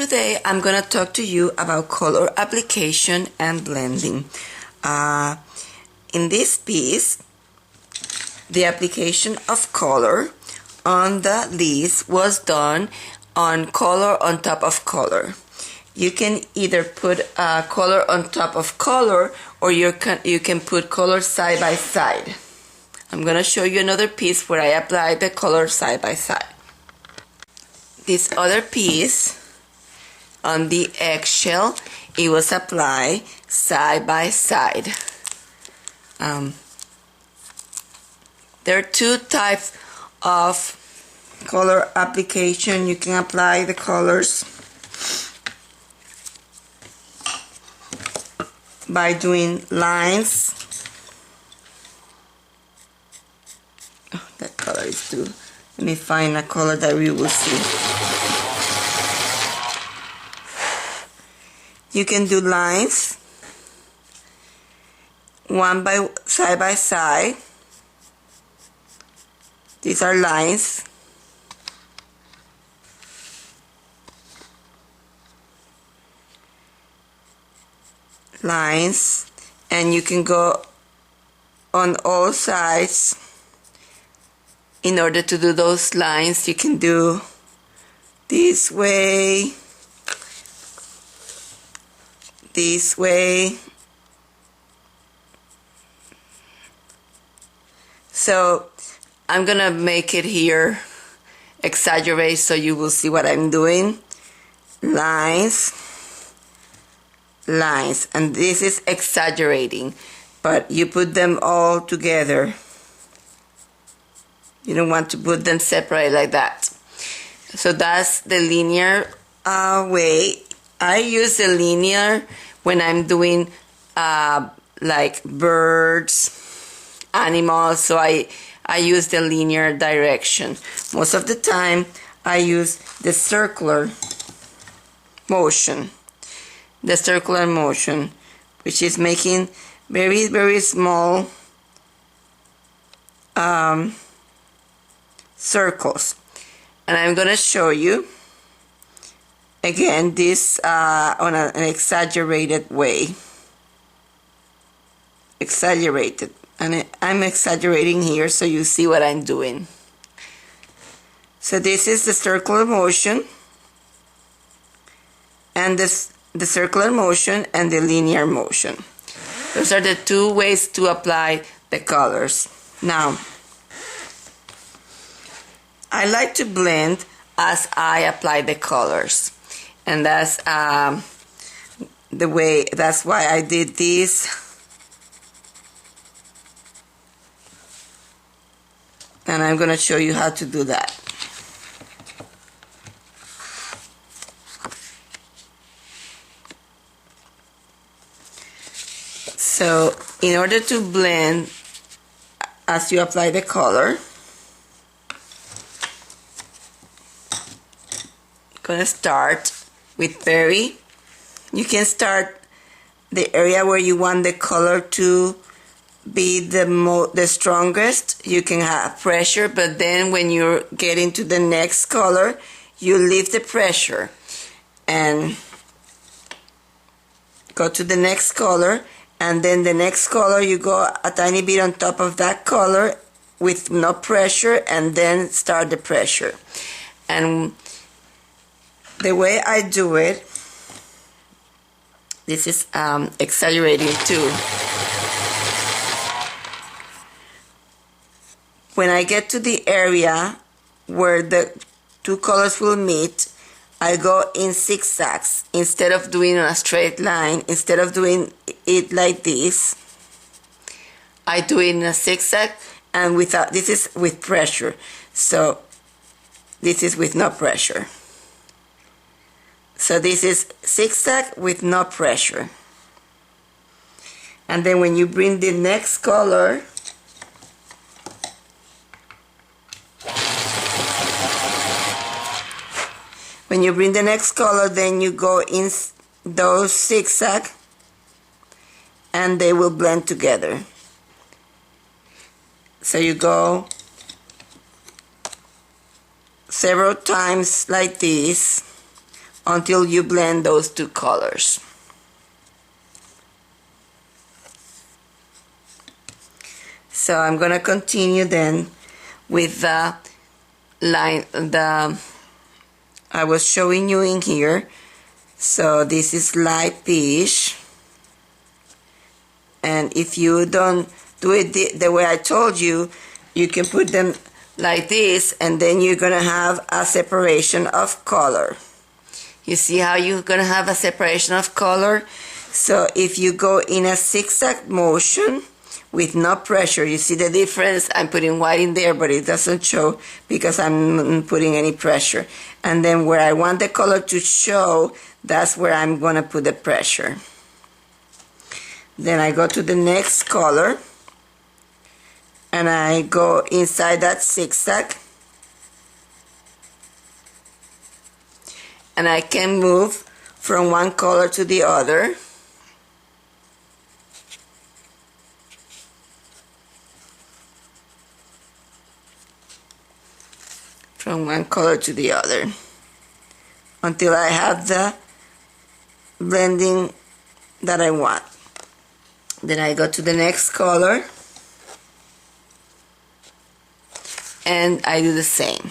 Today I'm going to talk to you about color application and blending. In this piece, the application of color on the leaves was done on color on top of color. You can either put color on top of color, or you can put color side by side. I'm going to show you another piece where I applied the color side by side. This other piece on the eggshell, it was applied side by side. There are two types of color application. You can apply the colors by doing lines. Oh, that color is too. Let me find a color that we will see. You can do lines, one by side. These are lines. Lines, and you can go on all sides. In order to do those lines, you can do this way, this way. So I'm gonna make it here exaggerate so you will see what I'm doing. Lines, lines, and this is exaggerating, but you put them all together. You don't want to put them separate like that. So that's the linear way. I use the linear when I'm doing like birds, animals, so I use the linear direction. Most of the time I use the circular motion. The circular motion, which is making very, very small circles. And I'm going to show you again this on an exaggerated way. Exaggerated. And I'm exaggerating here so you see what I'm doing. So this is the circular motion, and the circular motion and the linear motion. Those are the two ways to apply the colors. Now, I like to blend as I apply the colors, and that's the way. That's why I did this. And I'm going to show you how to do that. So in order to blend as you apply the color, I'm going to start with berry. You can start the area where you want the color to be the strongest. You can have pressure, but then when you get into the next color, you leave the pressure and go to the next color, and then the next color you go a tiny bit on top of that color with no pressure, and then start the pressure. And the way I do it, this is exaggerating too. When I get to the area where the two colors will meet, I go in zigzags. Instead of doing a straight line, instead of doing it like this, I do it in a zigzag, and without, this is with pressure. So this is with no pressure. So this is zigzag with no pressure. And then when you bring the next color, then you go in those zigzag, and they will blend together. So you go several times like this until you blend those two colors. So I'm going to continue then with the line I was showing you in here. So this is light peach, and if you don't do it the way I told you, you can put them like this, and then you're gonna have a separation of color. You see how you're gonna have a separation of color? So if you go in a zigzag motion with no pressure, you see the difference? I'm putting white in there, but it doesn't show because I'm not putting any pressure. And then where I want the color to show, that's where I'm gonna put the pressure. Then I go to the next color, and I go inside that zigzag, and I can move from one color to the other. From one color to the other until I have the blending that I want. Then I go to the next color and I do the same.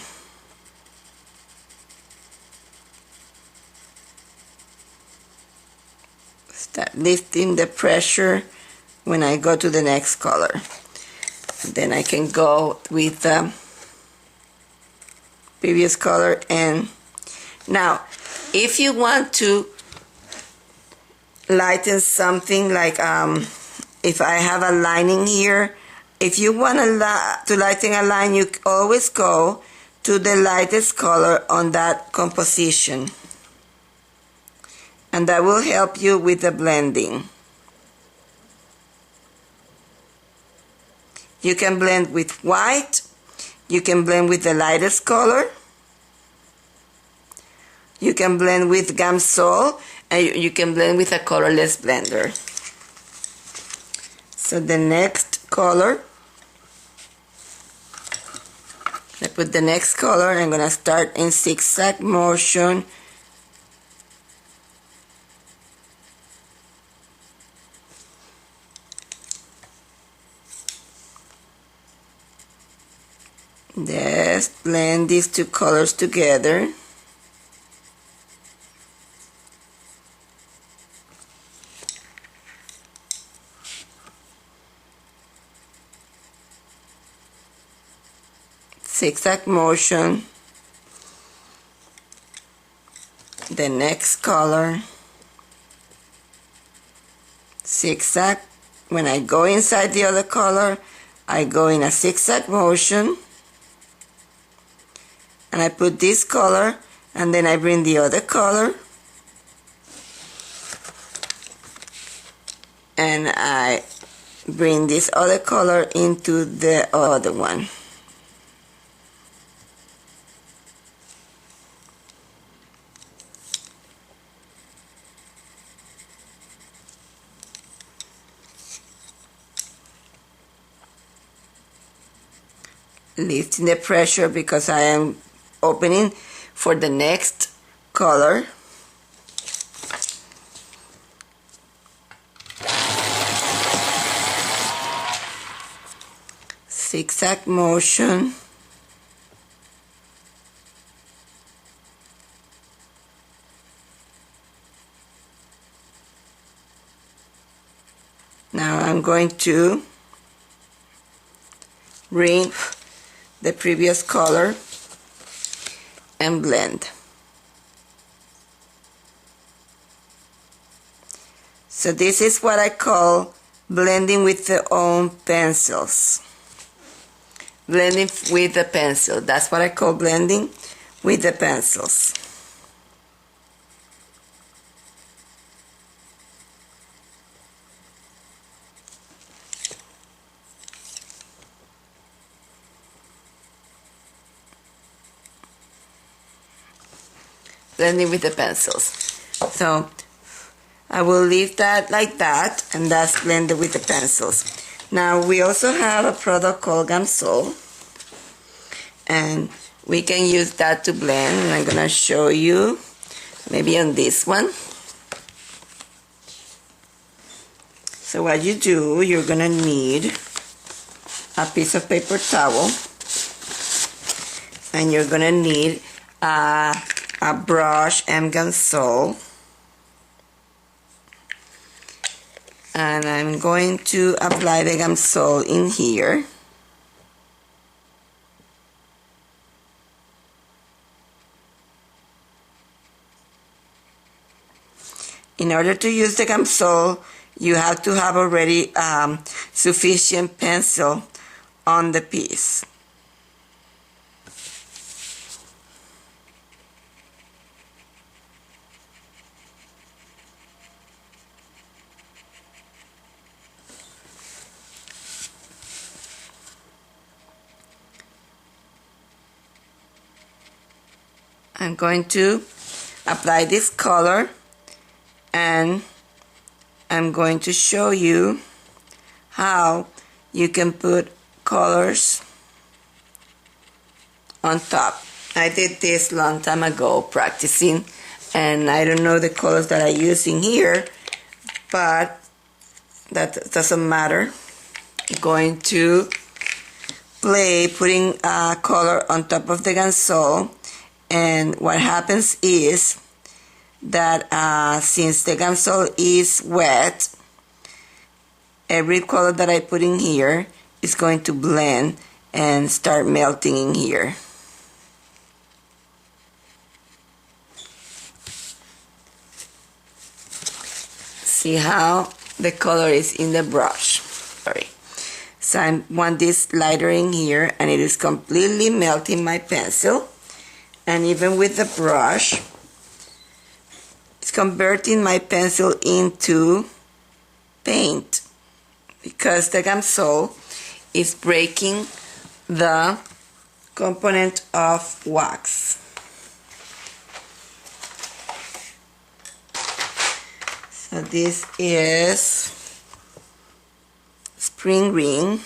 Start lifting the pressure when I go to the next color. Then I can go with the previous color. And now if you want to lighten something, like if I have a lining here, if you want to lighten a line, you always go to the lightest color on that composition, and that will help you with the blending. You can blend with white, you can blend with the lightest color, you can blend with Gamsol, and you can blend with a Cordless Blender. So the next color, I put the next color, and I'm going to start in zigzag motion. Just blend these two colors together. Zigzag motion. The next color. Zigzag. When I go inside the other color, I go in a zigzag motion. And I put this color, and then I bring the other color, and I bring this other color into the other one. Lifting the pressure because I am opening for the next color. Zigzag motion. Now I'm going to bring the previous color and blend. So this is what I call blending with the own pencils. Blending with the pencil. That's what I call blending with the pencils. Blending with the pencils. So I will leave that like that, and that's blended with the pencils. Now we also have a product called Gamsol, and we can use that to blend, and I'm gonna show you. maybe on this one. So what you do, you're gonna need a piece of paper towel, and you're gonna need a brush and Gamsol, and I'm going to apply the Gamsol in here. In order to use the Gamsol, you have to have already sufficient pencil on the piece. I'm going to apply this color, and I'm going to show you how you can put colors on top. I did this long time ago practicing, and I don't know the colors that I use in here, but that doesn't matter. I'm going to play putting a color on top of the Gamsol, and what happens is that since the Gamsol is wet, every color that I put in here is going to blend and start melting in here. See how the color is in the brush. Sorry. So I want this lighter in here, and it is completely melting my pencil, and even with the brush, it's converting my pencil into paint, because the Gamsol is breaking the component of wax. So this is spring ring.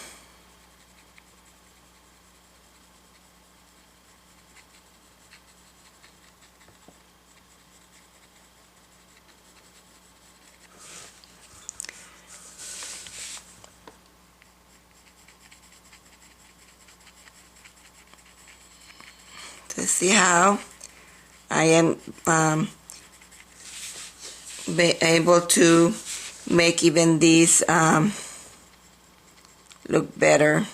To see how I am be able to make even this look better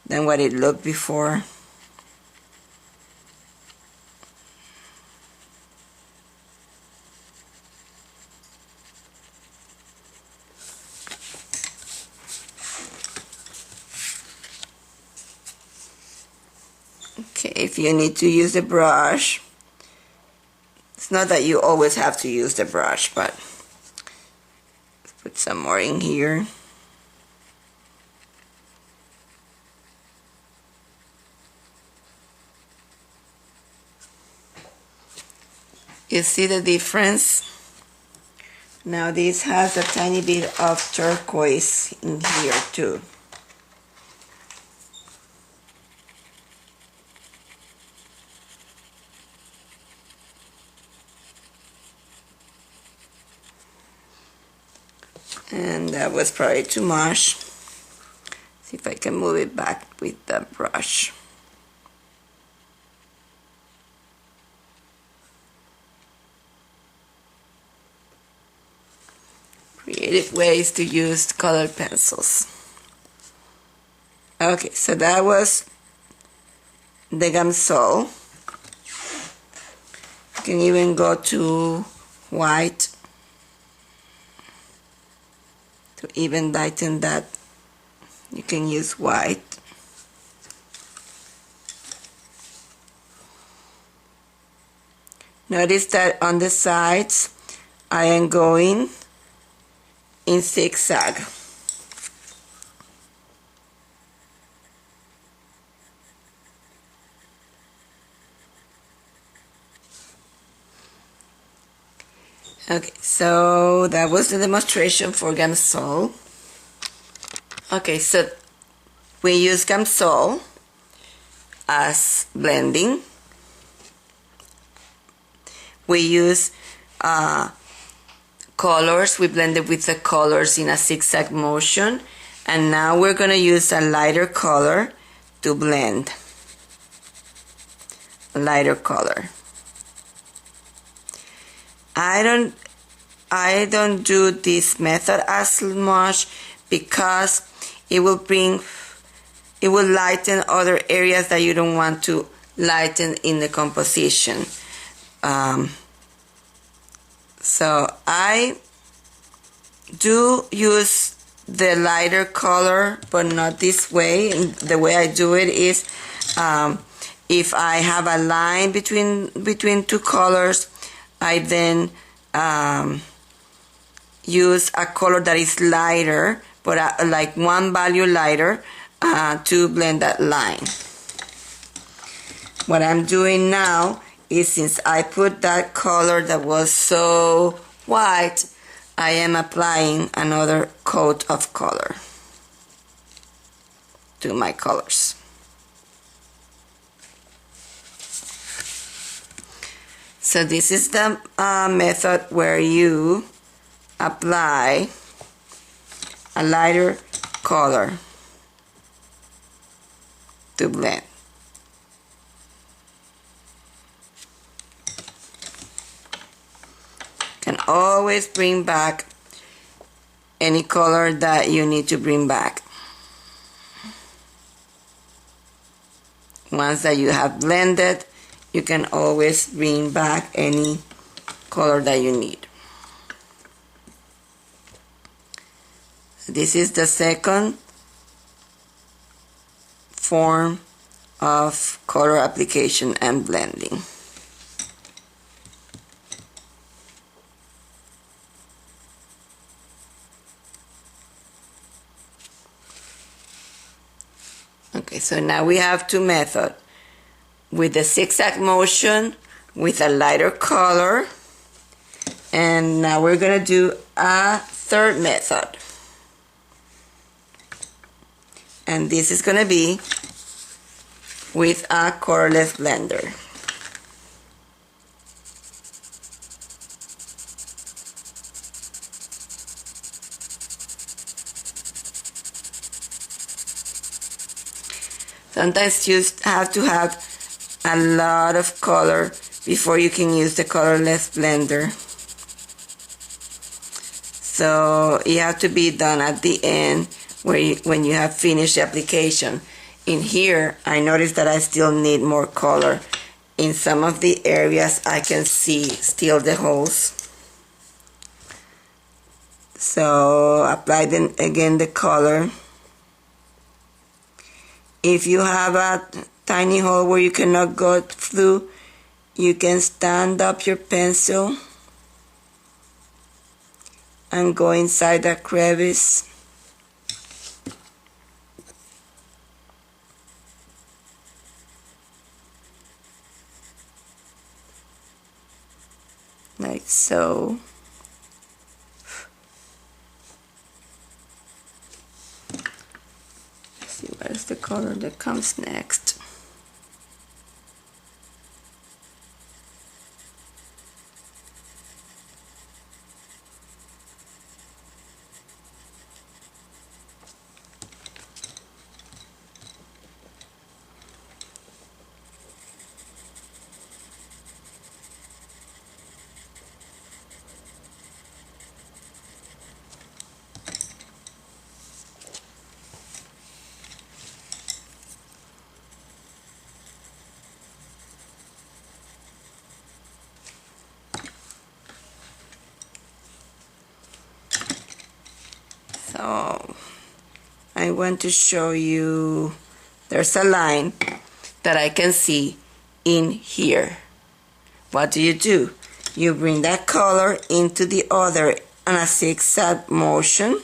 than what it looked before. Okay, if you need to use the brush, it's not that you always have to use the brush, but let's put some more in here. You see the difference? Now this has a tiny bit of turquoise in here too. And that was probably too much. See if I can move it back with the brush. Creative ways to use colored pencils. Okay, so that was the Gamsol. You can even go to white to even lighten that. You can use white. Notice that on the sides I am going in zigzag. Okay, so that was the demonstration for Gamsol. Okay, so we use Gamsol as blending. we use colors. We blended with the colors in a zigzag motion, and now we're going to use a lighter color to blend. Lighter color. I don't do this method as much because it will lighten other areas that you don't want to lighten in the composition. So I do use the lighter color, but not this way. And the way I do it is if I have a line between two colors, I then use a color that is lighter, but like one value lighter to blend that line. What I'm doing now is, since I put that color that was so white, I am applying another coat of color to my colors. So this is the method where you apply a lighter color to blend. Can always bring back any color that you need to bring back. Once that you have blended, you can always bring back any color that you need. This is the second form of color application and blending. Okay, so now we have two methods. With the zigzag motion, with a lighter color. And now we're going to do a third method. And this is going to be with a cordless blender. Sometimes you have to have a lot of color before you can use the colorless blender. So you have to be done at the end when you have finished the application. In here, I noticed that I still need more color. In some of the areas, I can see still the holes. So apply then again the color. If you have a tiny hole where you cannot go through, you can stand up your pencil and go inside that crevice. Like so. Let's see what is the color that comes next. So I want to show you, there's a line that I can see in here. What do? You bring that color into the other on a zigzag motion,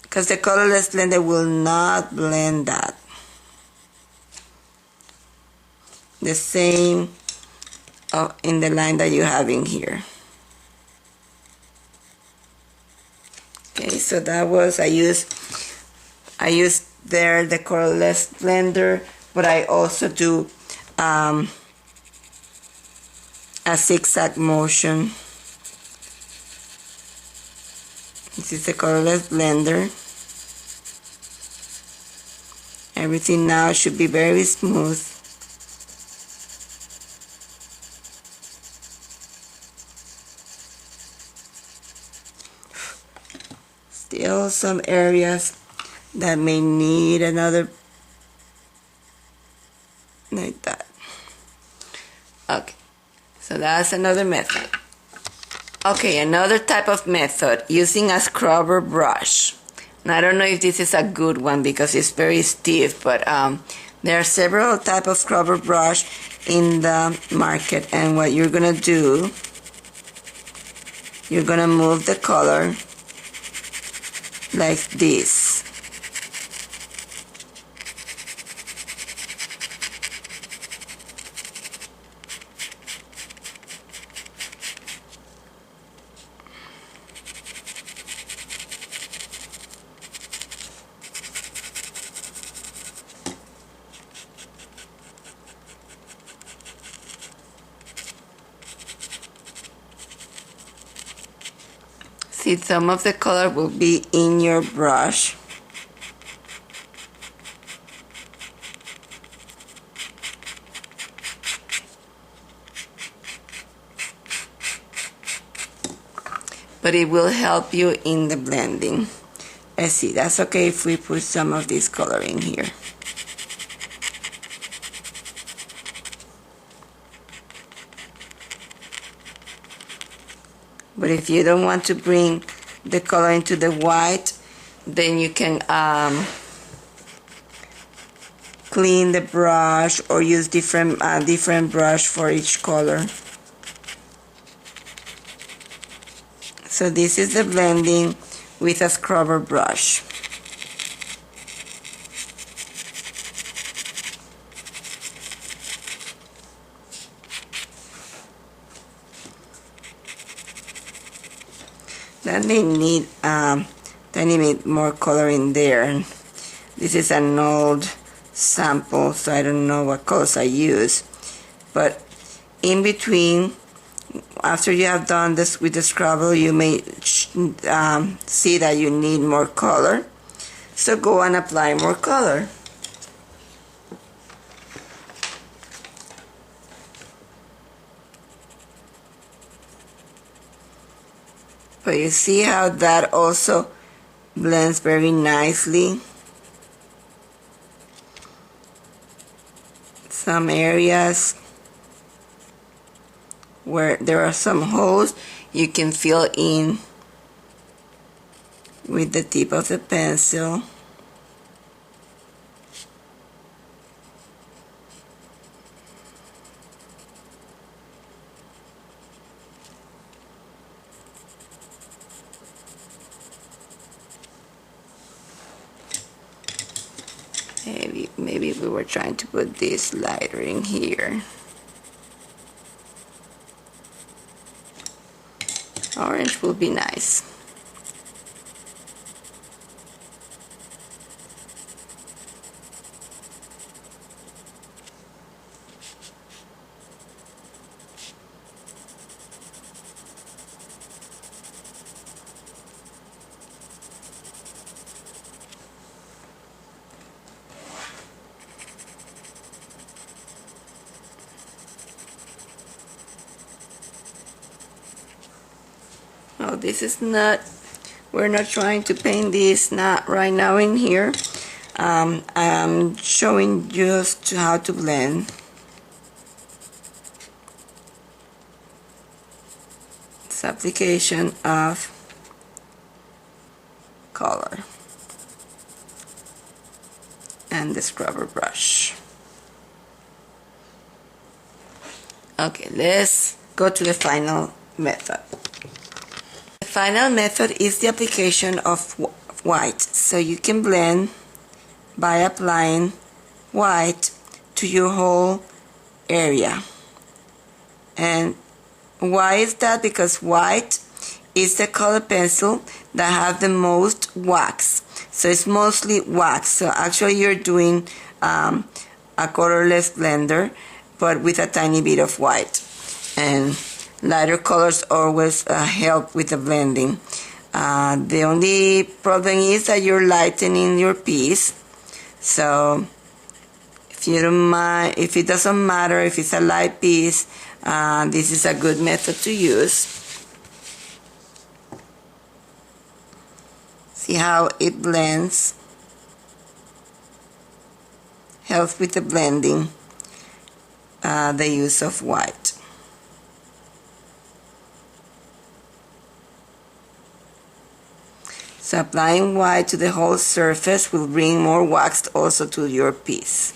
because the colorless blender will not blend that. The same in the line that you have in here. Okay, so that was, I used there the cordless blender, but I also do a zigzag motion. This is the Cordless Blender. Everything now should be very smooth. Still some areas that may need another, like that. Okay, so that's another method. Okay, another type of method, using a scrubber brush. And I don't know if this is a good one because it's very stiff, but there are several types of scrubber brush in the market, and what you're gonna do, you're gonna move the color like this. See, some of the color will be in your brush. But it will help you in the blending. Let's see, that's okay if we put some of this color in here. But if you don't want to bring the color into the white, then you can clean the brush or use different brush for each color. So this is the blending with a scrubber brush. Then they need tiny bit more color in there. This is an old sample, so I don't know what colors I use. But in between, after you have done this with the scrubber, you may see that you need more color. So go and apply more color. But you see how that also blends very nicely. Some areas where there are some holes, you can fill in with the tip of the pencil. Maybe we were trying to put this lighter in here. Orange will be nice. Oh, this is not, we're not trying to paint this not right now in here. I'm showing just how to blend. It's application of color and the scrubber brush. Okay, let's go to the final method. The final method is the application of white. So you can blend by applying white to your whole area. And why is that? Because white is the color pencil that have the most wax. So it's mostly wax. So actually you're doing a colorless blender, but with a tiny bit of white. and lighter colors always help with the blending. The only problem is that you're lightening your piece, so if you don't mind, if it doesn't matter if it's a light piece, this is a good method to use. See how it blends? Helps with the blending, the use of white. So applying white to the whole surface will bring more wax also to your piece.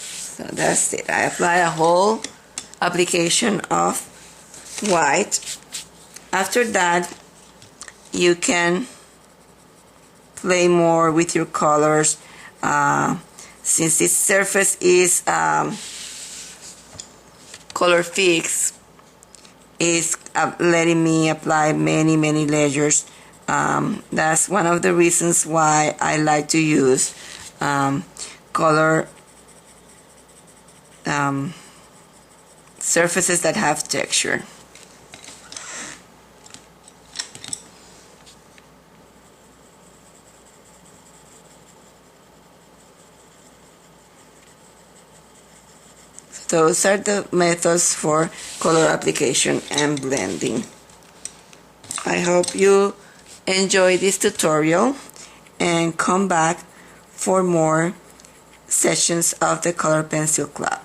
So that's it. I apply a whole application of white. After that, you can play more with your colors. Since this surface is color fixed, is letting me apply many layers. That's one of the reasons why I like to use color surfaces that have texture. Those are the methods for color application and blending. I hope you enjoy this tutorial and come back for more sessions of the Color Pencil Club.